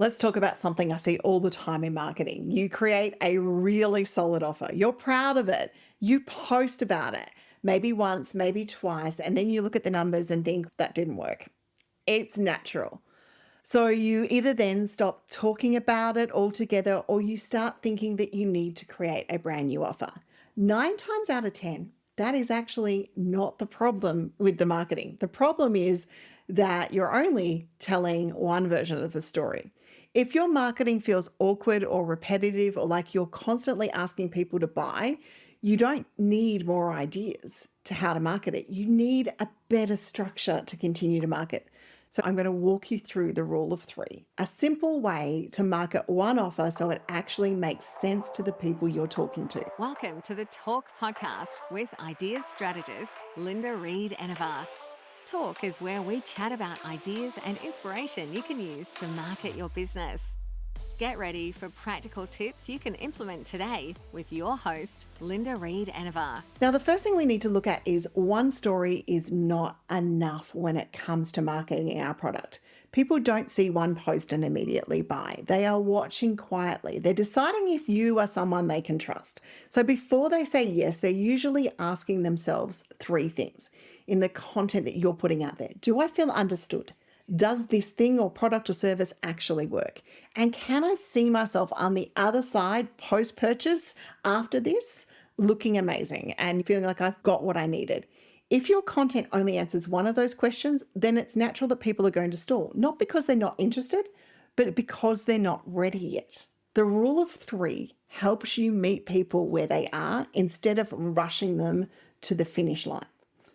Let's talk about something I see all the time in marketing. You create a really solid offer. You're proud of it. You post about it, maybe once, maybe twice, and then you look at the numbers and think that didn't work. It's natural. So you either then stop talking about it altogether or you start thinking that you need to create a brand new offer. 9 times out of 10, that is actually not the problem with the marketing. The problem is that you're only telling one version of the story. If your marketing feels awkward or repetitive or like you're constantly asking people to buy, you don't need more ideas to how to market it. You need a better structure to continue to market. So I'm going to walk you through the rule of 3, a simple way to market one offer so it actually makes sense to the people you're talking to. Welcome to the Talk Podcast with ideas strategist Linda Reed-Enever. Talk is where we chat about ideas and inspiration you can use to market your business. Get ready for practical tips you can implement today with your host, Linda Reed-Enever. Now, the first thing we need to look at is one story is not enough when it comes to marketing our product. People don't see one post and immediately buy. They are watching quietly. They're deciding if you are someone they can trust. So before they say yes, they're usually asking themselves 3 things in the content that you're putting out there. Do I feel understood? Does this thing or product or service actually work? And can I see myself on the other side post-purchase after this looking amazing and feeling like I've got what I needed? If your content only answers one of those questions, then it's natural that people are going to stall, not because they're not interested, but because they're not ready yet. The rule of 3 helps you meet people where they are instead of rushing them to the finish line.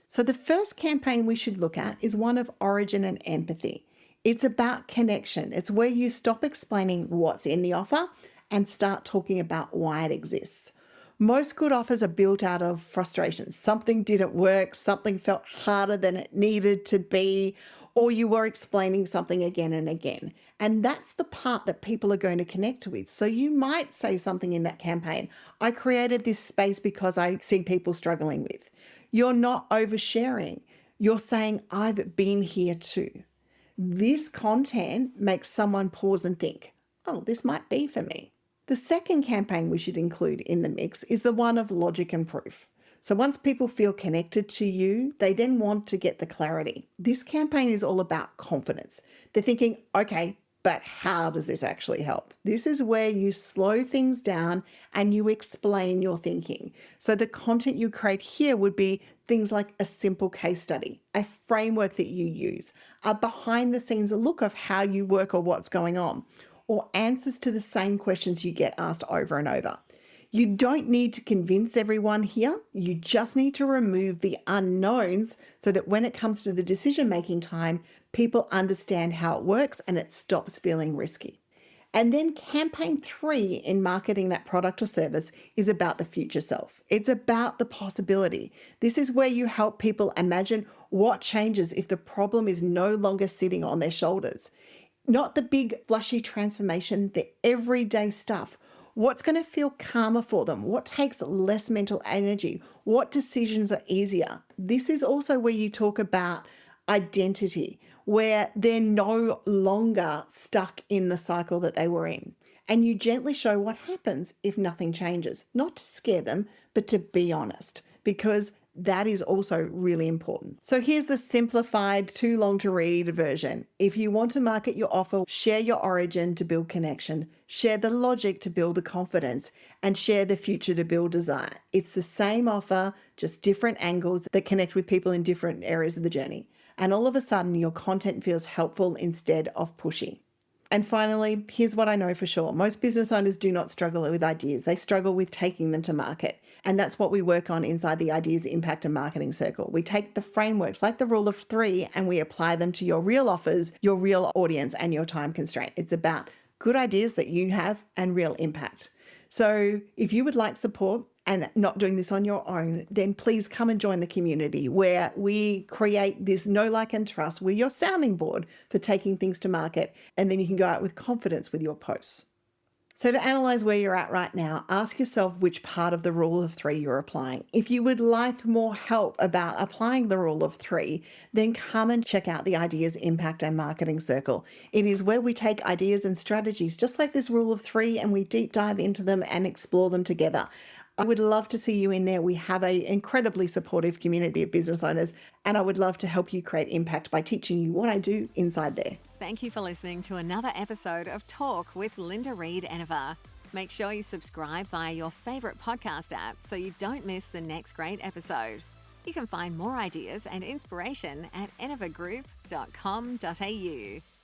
So the first campaign we should look at is one of origin and empathy. It's about connection. It's where you stop explaining what's in the offer and start talking about why it exists. Most good offers are built out of frustration. Something didn't work, something felt harder than it needed to be, or you were explaining something again and again. And that's the part that people are going to connect with. So you might say something in that campaign, I created this space because I see people struggling with. You're not oversharing. You're saying, I've been here too. This content makes someone pause and think, oh, this might be for me. The second campaign we should include in the mix is the one of logic and proof. So once people feel connected to you, they then want to get the clarity. This campaign is all about confidence. They're thinking, okay, but how does this actually help? This is where you slow things down and you explain your thinking. So the content you create here would be things like a simple case study, a framework that you use, a behind the scenes look of how you work or what's going on, or answers to the same questions you get asked over and over. You don't need to convince everyone here. You just need to remove the unknowns so that when it comes to the decision-making time, people understand how it works and it stops feeling risky. And then campaign 3 in marketing that product or service is about the future self. It's about the possibility. This is where you help people imagine what changes if the problem is no longer sitting on their shoulders. Not the big flashy transformation, the everyday stuff. What's going to feel calmer for them? What takes less mental energy? What decisions are easier? This is also where you talk about identity, where they're no longer stuck in the cycle that they were in. And you gently show what happens if nothing changes, not to scare them, but to be honest, because that is also really important. So here's the simplified, too long to read version. If you want to market your offer, share your origin to build connection, share the logic to build the confidence, and share the future to build desire. It's the same offer, just different angles that connect with people in different areas of the journey. And all of a sudden, your content feels helpful instead of pushy. And finally, here's what I know for sure. Most business owners do not struggle with ideas. They struggle with taking them to market. And that's what we work on inside the Ideas, Impact and Marketing Circle. We take the frameworks like the rule of 3 and we apply them to your real offers, your real audience, and your time constraint. It's about good ideas that you have and real impact. So if you would like support and not doing this on your own, then please come and join the community where we create this know, like, and trust. We're your sounding board for taking things to market, and then you can go out with confidence with your posts. So, to analyze where you're at right now, ask yourself which part of the rule of three you're applying. If you would like more help about applying the rule of three, then come and check out the Ideas, Impact, and Marketing Circle. It is where we take ideas and strategies, just like this rule of three, and we deep dive into them and explore them together. I would love to see you in there. We have an incredibly supportive community of business owners, and I would love to help you create impact by teaching you what I do inside there. Thank you for listening to another episode of Talk with Linda Reed-Enever. Make sure you subscribe via your favourite podcast app so you don't miss the next great episode. You can find more ideas and inspiration at enevergroup.com.au.